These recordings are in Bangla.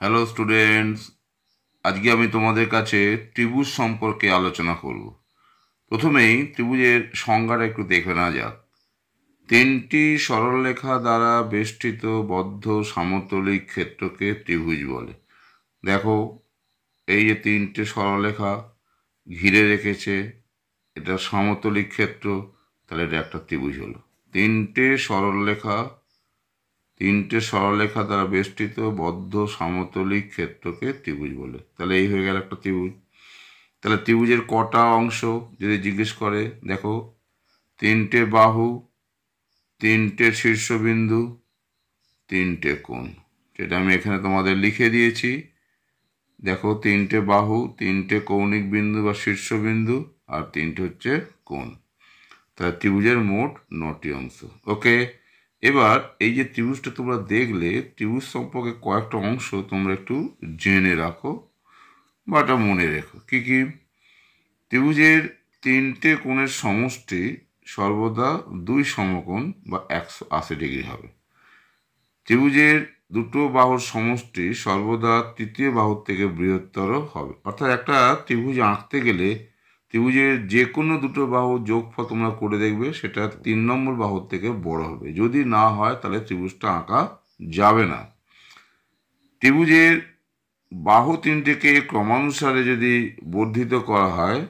হ্যালো স্টুডেন্টস, আজকে আমি তোমাদের কাছে ত্রিভুজ সম্পর্কে আলোচনা করব। প্রথমেই ত্রিভুজের সংজ্ঞাটা একটু দেখে নেওয়া যাক। তিনটি সরলরেখা দ্বারা বেষ্টিত বদ্ধ সমতলিক ক্ষেত্রকে ত্রিভুজ বলে। দেখো, এই যে তিনটে সরলরেখা ঘিরে রেখেছে, এটা সমতলিক ক্ষেত্র, তাহলে এটা একটা ত্রিভুজ হলো। তিনটে সরলরেখা দ্বারা বেষ্টিত বদ্ধ সমতলিক ক্ষেত্রকে ত্রিভুজ বলে। তাহলে এই হয়ে গেল একটা ত্রিভুজ। তাহলে ত্রিভুজের কটা অংশ যদি জিজ্ঞেস করে, দেখো, তিনটে বাহু, তিনটে শীর্ষবিন্দু, তিনটে কোণ। সেটা আমি এখানে তোমাদের লিখে দিয়েছি। দেখো, তিনটে বাহু, তিনটে কৌণিক বিন্দু বা শীর্ষবিন্দু, আর তিনটে হচ্ছে কোণ। তাহলে ত্রিভুজের মোট 9টি অংশ। ওকে, এবার এই যে ত্রিভুজটা তোমরা দেখলে, ত্রিভুজ সম্পর্কে কয়েকটা অংশ তোমরা একটু জেনে রাখো বা এটা মনে রেখো। কি কি? ত্রিভুজের তিনটে কোণের সমষ্টি সর্বদা 2 সমকোণ বা 180 ডিগ্রি হবে। ত্রিভুজের দুটো বাহুর সমষ্টি সর্বদা তৃতীয় বাহুর থেকে বৃহত্তর হবে। অর্থাৎ একটা ত্রিভুজ আঁকতে গেলে ত্রিভুজের যে কোনো দুটো বাহু যোগফল তোমরা করে দেখবে, সেটা 3 নম্বর বাহুর থেকে বড় হবে। যদি না হয় তাহলে ত্রিভুজটা আঁকা যাবে না। ত্রিভুজের বাহু তিনটেকে ক্রমানুসারে যদি বর্ধিত করা হয়,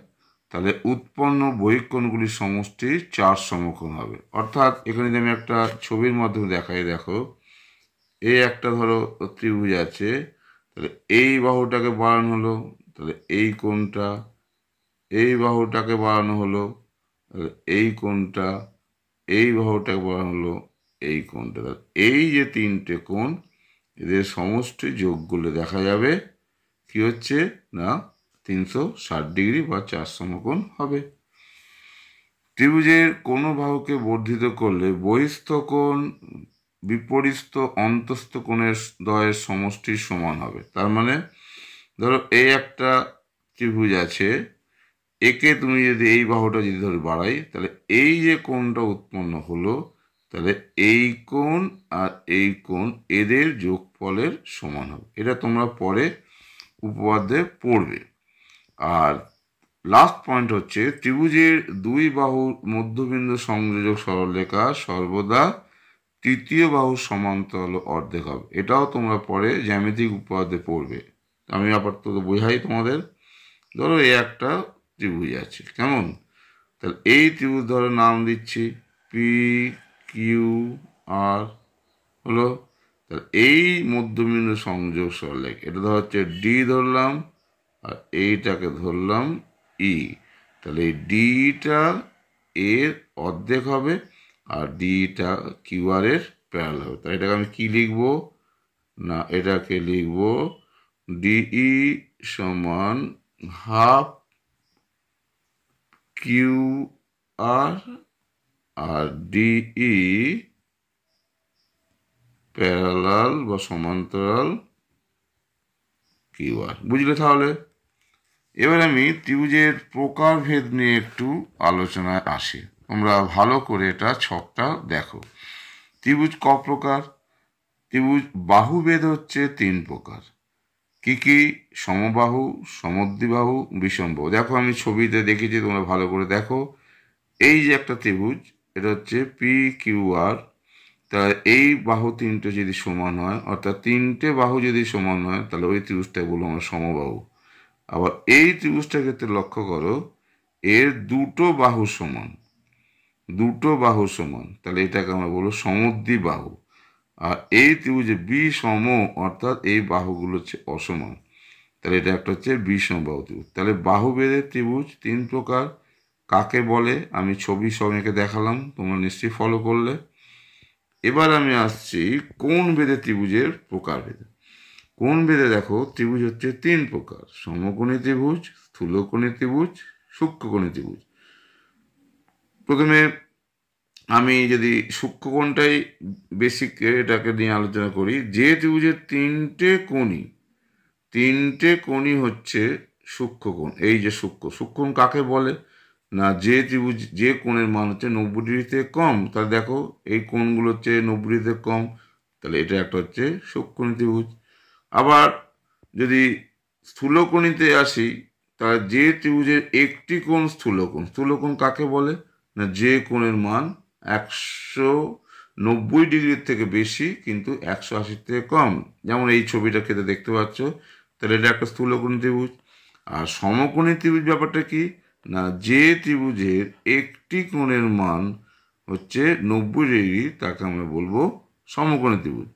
তাহলে উৎপন্ন বহিঃকোণগুলির সমষ্টি 4 সমকোণ হবে। অর্থাৎ এখানে যদি আমি একটা ছবির মাধ্যমে দেখাই, দেখো, এই একটা ধরো ত্রিভুজ আছে, তাহলে এই বাহুটাকে বাড়ানো হলো, তাহলে এই কোণটা, এই বাহুটাকে বাড়ানো হলো, তাহলে এই কোণটা, এই বাহুটাকে বাড়ানো হলো, এই কোণটা। তাহলে এই যে তিনটে কোণ, এদের সমষ্টি যোগ করলে দেখা যাবে কি হচ্ছে না, 360 ডিগ্রি বা 4 সমকোণ হবে। ত্রিভুজের কোনো বাহুকে বর্ধিত করলে বহিস্থ কোণ বিপরীত অন্তস্থ কোণের দ্বয়ের সমষ্টির সমান হবে। তার মানে ধরো এই একটা ত্রিভুজ আছে, একে তুমি যদি এই বাহুটা যদি ধরে বাড়াই, তাহলে এই যে কোণটা উৎপন্ন হলো, তাহলে এই কোণ আর এই কোণ এদের যোগফলের সমান হবে। এটা তোমরা পরে উপপাদ্যে পড়বে। আর লাস্ট পয়েন্ট হচ্ছে, ত্রিভুজের দুই বাহুর মধ্যবিন্দু সংযোজক সরলরেখা সর্বদা তৃতীয় বাহুর সমান্তরাল অর্ধেক হবে। এটাও তোমরা পরে জ্যামিতিক উপপাদ্যে পড়বে। আমি আপাতত বোঝাই তোমাদের। ধরো এই একটা ত্রিভুজ আছে, কেমন? তাহলে এই ত্রিভুজ ধরো নাম দিচ্ছি পি কিউ আর, হলো। তাহলে এই মধ্যবিন্দু সংযোগ সরলরেখা, এটা ধর হচ্ছে ডি ধরলাম, আর এইটাকে ধরলাম ই। তাহলে এই ডিটা এর অর্ধেক হবে, আর ডিটা কিউ আর এর প্যারালাল হবে। তাই এটাকে আমি কি লিখবো না, এটাকে লিখবো ডিই সমান half Q R DE parallel বা সমান্তরাল কিউ আর। বুঝলে তাহলে? এবার আমি ত্রিভুজের প্রকারভেদ নিয়ে একটু আলোচনায় আসি। তোমরা ভালো করে এটা ছকটা দেখো। ত্রিভুজ ক প্রকার? ত্রিভুজ বাহুভেদ হচ্ছে 3 প্রকার। কি কি? সমবাহু, সমদ্বিবাহু, বিষমবাহু। দেখো, আমি ছবিতে দেখেছি, তোমরা ভালো করে দেখো। এই যে একটা ত্রিভুজ, এটা হচ্ছে পি কিউ আর। তা এই বাহু তিনটে যদি সমান হয়, অর্থাৎ তিনটে বাহু যদি সমান হয়, তাহলে ওই ত্রিভুজটাকে বলবো আমরা সমবাহু। আবার এই ত্রিভুজটার ক্ষেত্রে লক্ষ্য করো, এর দুটো বাহু সমান, তাহলে এটাকে আমরা বলবো সমদ্বিবাহু। আর এই ত্রিভুজে বিষম, অর্থাৎ এই বাহুগুলো হচ্ছে অসমান, তাহলে এটা একটা হচ্ছে বিষমবাহু ত্রিভুজ। তাহলে বাহুভেদের ত্রিভুজ 3 প্রকার। কাকে বলে আমি ছবি সমেকে দেখালাম, তোমরা নিশ্চয়ই ফলো করলে। এবার আমি আসছি কোণ ভেদে ত্রিভুজের প্রকারভেদে। কোণ ভেদে দেখো, ত্রিভুজ হচ্ছে 3 প্রকার: সমকোণী ত্রিভুজ, স্থূলকোণী ত্রিভুজ, সূক্ষ্মকোণী ত্রিভুজ। প্রথমে আমি যদি সূক্ষ্মকোণটাই বেসিক এটাকে নিয়ে আলোচনা করি, যে ত্রিভুজের তিনটে কোণই হচ্ছে সূক্ষ্মকোণ। এই যে সূক্ষ্মকোণ কাকে বলে না, যে ত্রিভুজ যে কোণের মান হচ্ছে 90 ডিগ্রিতে কম। তাহলে দেখো, এই কোণগুলো হচ্ছে 90 ডিগ্রিতে কম, তাহলে এটা একটা হচ্ছে সূক্ষ্মকোণী ত্রিভুজ। আবার যদি স্থূলকোণীতে আসি, তার যে ত্রিভুজের একটি কোণ স্থূলকোণ, স্থূলকোণ কাকে বলে না, যে কোণের মান 190 ডিগ্রির থেকে বেশি কিন্তু 180 থেকে কম, যেমন এই ছবিটা ক্ষেত্রে দেখতে পাচ্ছ, তাহলে এটা একটা স্থূলকোণী ত্রিভুজ। আর সমকোণী ত্রিভুজ ব্যাপারটা কি না, যে ত্রিভুজের একটি কোণের মান হচ্ছে 90 ডিগ্রি তাকে আমরা বলবো সমকোণী ত্রিভুজ।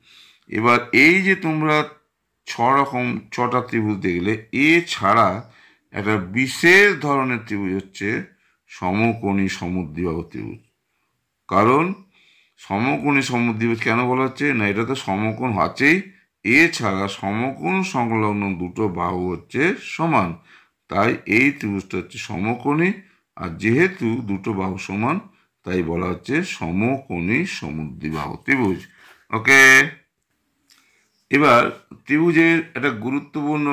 এবার এই যে তোমরা ছটা ত্রিভুজ দেখলে, এছাড়া একটা বিশেষ ধরনের ত্রিভুজ হচ্ছে সমকোণী সমদ্বিবাহু ত্রিভুজ। কারণ সমকোণী সমদ্বিবাহু কেন বলা হচ্ছে না, এটা তো সমকোণ আছেই, এছাড়া সমকোণ সংলগ্ন দুটো বাহু হচ্ছে সমান, তাই এই ত্রিভুজটা হচ্ছে সমকোণী। আর যেহেতু দুটো বাহু সমান, তাই বলা হচ্ছে সমকোণী সমদ্বিবাহু ত্রিভুজ। ওকে, এবার ত্রিভুজের একটা গুরুত্বপূর্ণ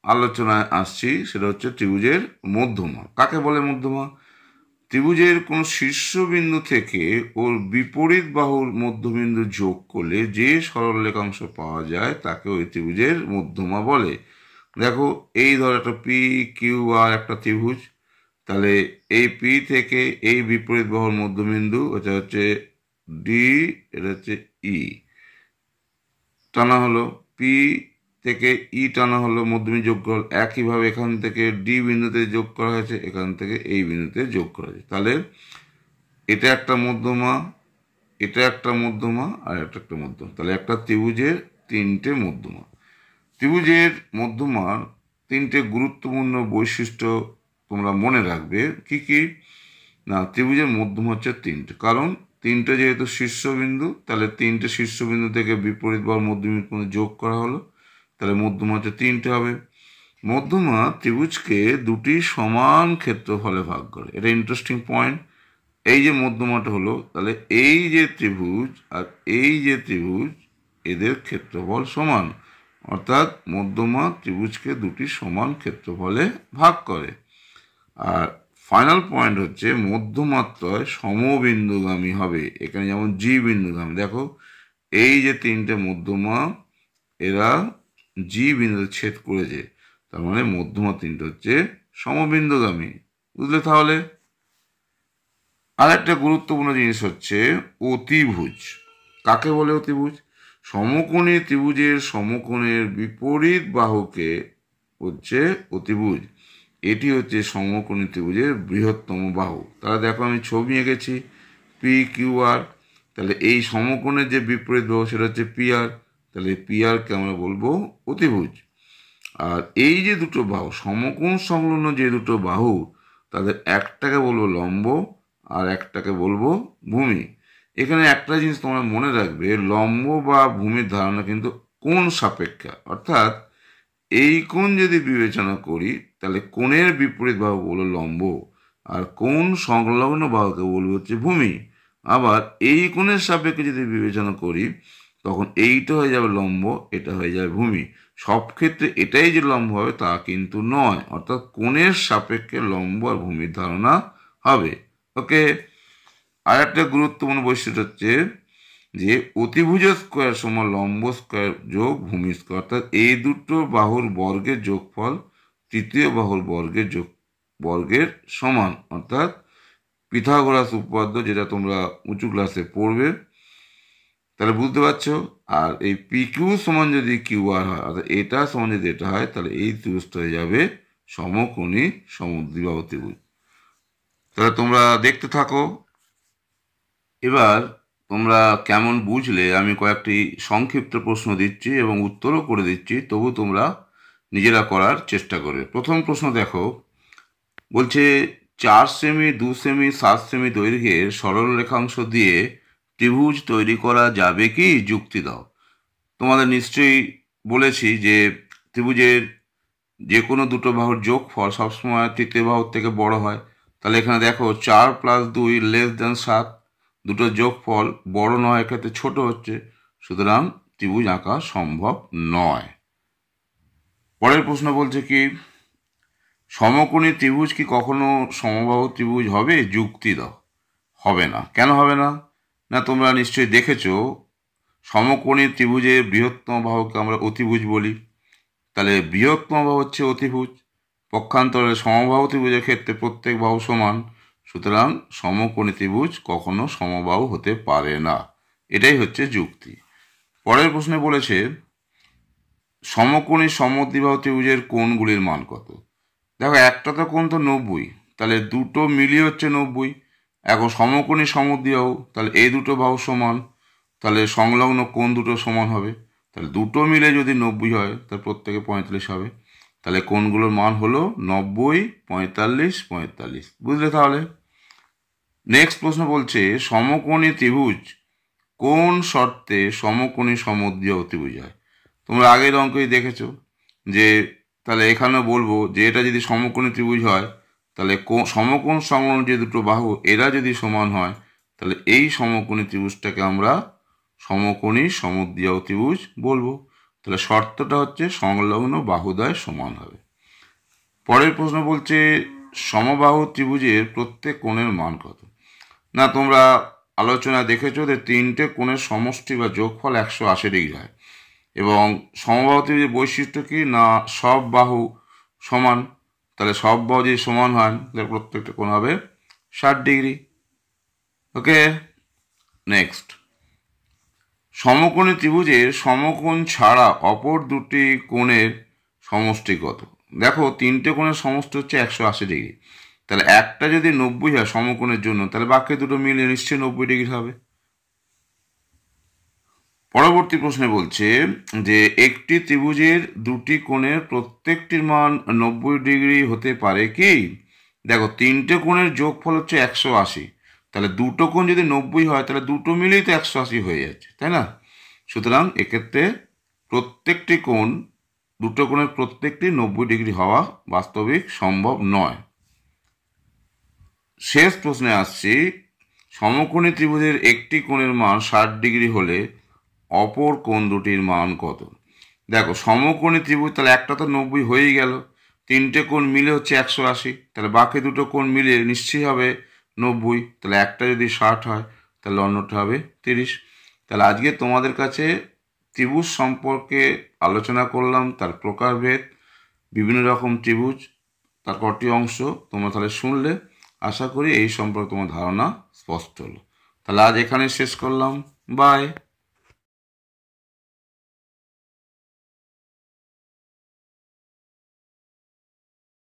আলোচনায় আসছি, সেটা হচ্ছে ত্রিভুজের মধ্যমা। কাকে বলে মধ্যমা? ত্রিভুজের কোনো শীর্ষবিন্দু থেকে ওর বিপরীত বাহুর মধ্যবিন্দু যোগ করলে যে সরলরেখাংশ পাওয়া যায় তাকে ওই ত্রিভুজের মধ্যমা বলে। দেখো, এই ধর একটা পি কিউ আর একটা ত্রিভুজ, তাহলে এই পি থেকে এই বিপরীত বাহুর মধ্যবিন্দু, এটা হচ্ছে ডি, এটা হচ্ছে ই টানা হলো, পি থেকে ই টানা হলো, মধ্যবিন্দু যোগ করা হলো। একইভাবে এখান থেকে ডি বিন্দুতে যোগ করা হয়েছে, এখান থেকে এই বিন্দুতে যোগ করা হয়েছে। তাহলে এটা একটা মধ্যমা, এটা একটা মধ্যমা, আর একটা মধ্যমা। তাহলে একটা ত্রিভুজের তিনটে মধ্যমা। ত্রিভুজের মধ্যমার তিনটে গুরুত্বপূর্ণ বৈশিষ্ট্য তোমরা মনে রাখবে। কি কি না, ত্রিভুজের মধ্যমা হচ্ছে তিনটে, কারণ তিনটে যেহেতু শীর্ষবিন্দু, তাহলে তিনটে শীর্ষবিন্দু থেকে বিপরীত বা মধ্যবিন্দু যোগ করা হলো, তাহলে মধ্যমা হচ্ছে তিনটে হবে। মধ্যমা ত্রিভুজকে দুটি সমান ক্ষেত্রফলে ভাগ করে, এটা ইন্টারেস্টিং পয়েন্ট। এই যে মধ্যমাটা হলো, তাহলে এই যে ত্রিভুজ আর এই যে ত্রিভুজ, এদের ক্ষেত্রফল সমান, অর্থাৎ মধ্যমা ত্রিভুজকে দুটি সমান ক্ষেত্রফলে ভাগ করে। আর ফাইনাল পয়েন্ট হচ্ছে মধ্যমাত্রায় সমবিন্দুগামী হবে। এখানে যেমন জি বিন্দুগামী, দেখো এই যে তিনটে মধ্যমা, এরা জি বিন্দুতে ছেদ করেছে, তার মানে মধ্যমা তিনটে হচ্ছে সমবিন্দুগামী। বুঝলে তাহলে? আর একটা গুরুত্বপূর্ণ জিনিস হচ্ছে অতিভুজ। কাকে বলে অতিভুজ? সমকোণী ত্রিভুজের সমকোণের বিপরীত বাহুকে হচ্ছে অতিভুজ। এটি হচ্ছে সমকোণী ত্রিভুজের বৃহত্তম বাহু। তাহলে দেখো, আমি ছবি এঁকেছি পি কিউ আর, তাহলে এই সমকোণের যে বিপরীত বাহু সেটা হচ্ছে পি আর, তাহলে পি আরকে আমরা বলবো অতিভুজ। আর এই যে দুটো বাহু, সমকোণ সংলগ্ন যে দুটো বাহু, তাদের একটাকে বলবো লম্ব আর একটাকে বলবো ভূমি। এখানে একটা জিনিস তোমরা মনে রাখবে, লম্ব বা ভূমির ধারণা কিন্তু কোণ সাপেক্ষে, অর্থাৎ এই কোণ যদি বিবেচনা করি, তাহলে কোণের বিপরীত বাহু বলবো লম্ব, আর কোণ সংলগ্ন বাহুকে বলবো হচ্ছে ভূমি। আবার এই কোণের সাপেক্ষে যদি বিবেচনা করি, তখন এইটা হয়ে যাবে লম্ব, এটা হয়ে যাবে ভূমি। সব ক্ষেত্রে এটাই যে লম্ব হবে তা কিন্তু নয়, অর্থাৎ কোণের সাপেক্ষে লম্ব আর ভূমির ধারণা হবে। ওকে, আর একটা গুরুত্বপূর্ণ বৈশিষ্ট্য হচ্ছে যে অতিভুজ স্কোয়ার সমান লম্ব স্কোয়ার যোগ ভূমি স্কোয়ার, অর্থাৎ এই দুটো বাহুর বর্গের যোগফল তৃতীয় বাহুর বর্গের সমান, অর্থাৎ পিথাগোরাস উপপাদ্য, যেটা তোমরা উঁচু ক্লাসে পড়বে। তাহলে বুঝতে পারছো? আর এই পি কিউ সমান যদি কিউ আর হয়, অর্থাৎ এটা সমান যদি এটা হয়, তাহলে এই ত্রিভুজটা হয়ে যাবে সমকোণী সমদ্বিবাহু ত্রিভুজ। তাহলে তোমরা দেখতে থাকো। এবার তোমরা কেমন বুঝলে আমি কয়েকটি সংক্ষিপ্ত প্রশ্ন দিচ্ছি এবং উত্তরও করে দিচ্ছি, তবু তোমরা নিজেরা করার চেষ্টা করবে। প্রথম প্রশ্ন দেখো, বলছে 4 সেমি 2 সেমি 7 সেমি দৈর্ঘ্যের সরল রেখাংশ দিয়ে ত্রিভুজ তৈরি করা যাবে কি? যুক্তি দাও। তোমাদের নিশ্চয়ই বলেছি যে ত্রিভুজের যে কোনো দুটো বাহুর যোগফল সবসময় তৃতীয় বাহুর থেকে বড় হয়। তাহলে এখানে দেখো 4 + 2 < 7, দুটো যোগফল বড় নয়, এক্ষেত্রে ছোট হচ্ছে, সুতরাং ত্রিভুজ আঁকা সম্ভব নয়। পরের প্রশ্ন বলছে কি, সমকোণী ত্রিভুজ কি কখনো সমবাহু ত্রিভুজ হবে? যুক্তি দাও। হবে না। কেন হবে না? না, তোমরা নিশ্চয়ই দেখেছো সমকোণী ত্রিভুজের বৃহত্তম বাহুকে আমরা অতিভুজ বলি। তাহলে বৃহত্তম বাহু হচ্ছে অতিভুজ। পক্ষান্তরে সমবাহু ত্রিভুজের ক্ষেত্রে প্রত্যেক বাহু সমান, সুতরাং সমকোণী ত্রিভুজ কখনো সমবাহু হতে পারে না। এটাই হচ্ছে যুক্তি। পরের প্রশ্নে বলেছে সমকোণী সমদ্বিবাহু ত্রিভুজের কোণগুলির মান কত। দেখো একটা তো কোণ তো 90, তাহলে দুটো মিলিয়ে হচ্ছে 90। এখন সমকোণী সমদ্বিবাহু, তাহলে এই দুটো বাহু সমান, তাহলে সংলগ্ন কোণ দুটো সমান হবে। তাহলে দুটো মিলে যদি 90 হয় তাহলে প্রত্যেকে 45 হবে। তাহলে কোণগুলোর মান হলো 90, 45, 45। বুঝলে তাহলে? নেক্সট প্রশ্ন বলছে সমকোণী ত্রিভুজ কোন শর্তে সমকোণী সমদ্বিবাহু ত্রিভুজ হয়। তোমরা আগের অঙ্কেই দেখেছো যে তাহলে এখানেও বলবো যে এটা যদি সমকোণী ত্রিভুজ হয় তাহলে সমকোণ সংলগ্ন যে দুটো বাহু এরা যদি সমান হয় তাহলে এই সমকোণী ত্রিভুজটাকে আমরা সমকোণী সমদ্বিবাহু ত্রিভুজ বলবো। তাহলে শর্তটা হচ্ছে সংলগ্ন বাহুদ্বয় সমান হবে। পরের প্রশ্ন বলছে সমবাহু ত্রিভুজের প্রত্যেক কোণের মান কত। না তোমরা আলোচনা দেখেছো যে তিনটে কোণের সমষ্টি বা যোগফল 180 ডিগ্রি হয় এবং সমবাহু ত্রিভুজের বৈশিষ্ট্য কি না সব বাহু সমান। তাহলে সব বাহু যদি সমান হয় তাহলে প্রত্যেকটা কোণ হবে 60 ডিগ্রি। ওকে, নেক্সট সমকোণী ত্রিভুজের সমকোণ ছাড়া অপর দুটি কোণের সমষ্টি কত। দেখো তিনটে কোণের সমষ্টি হচ্ছে 180 ডিগ্রি, তাহলে একটা যদি 90 হয় সমকোণের জন্য তাহলে বাকি দুটো মিলে নিশ্চয়ই 90 ডিগ্রি হবে। পরবর্তী প্রশ্নে বলছে যে একটি ত্রিভুজের দুটি কোণের প্রত্যেকটির মান 90 ডিগ্রি হতে পারে কি। দেখো তিনটে কোণের যোগফল হচ্ছে 180, তাহলে দুটো কোণ যদি 90 হয় তাহলে দুটো মিলেই তো 180 হয়ে যাচ্ছে, তাই না? সুতরাং এক্ষেত্রে প্রত্যেকটি কোণ দুটো কোণের প্রত্যেকটি 90 ডিগ্রি হওয়া বাস্তবিক সম্ভব নয়। শেষ প্রশ্নে আসছি সমকোণী ত্রিভুজের একটি কোণের মান 60 ডিগ্রি হলে অপর কোণ দুটির মান কত। দেখো সমকোণী ত্রিভুজ তাহলে একটা তো 90 হয়েই গেল, তিনটে কোণ মিলে হচ্ছে 180, তাহলে বাকি দুটো কোণ মিলে নিশ্চয়ই হবে 90। তাহলে একটা যদি 60 হয় তাহলে অন্যটা হবে 30। তাহলে আজকে তোমাদের কাছে ত্রিভুজ সম্পর্কে আলোচনা করলাম, তার প্রকারভেদ, বিভিন্ন রকম ত্রিভুজ, তার কটি অংশ তোমরা তাহলে শুনলে। আশা করি এই সম্পর্কে তোমার ধারণা স্পষ্ট হলো। তাহলে আজ এখানে শেষ করলাম। বাই।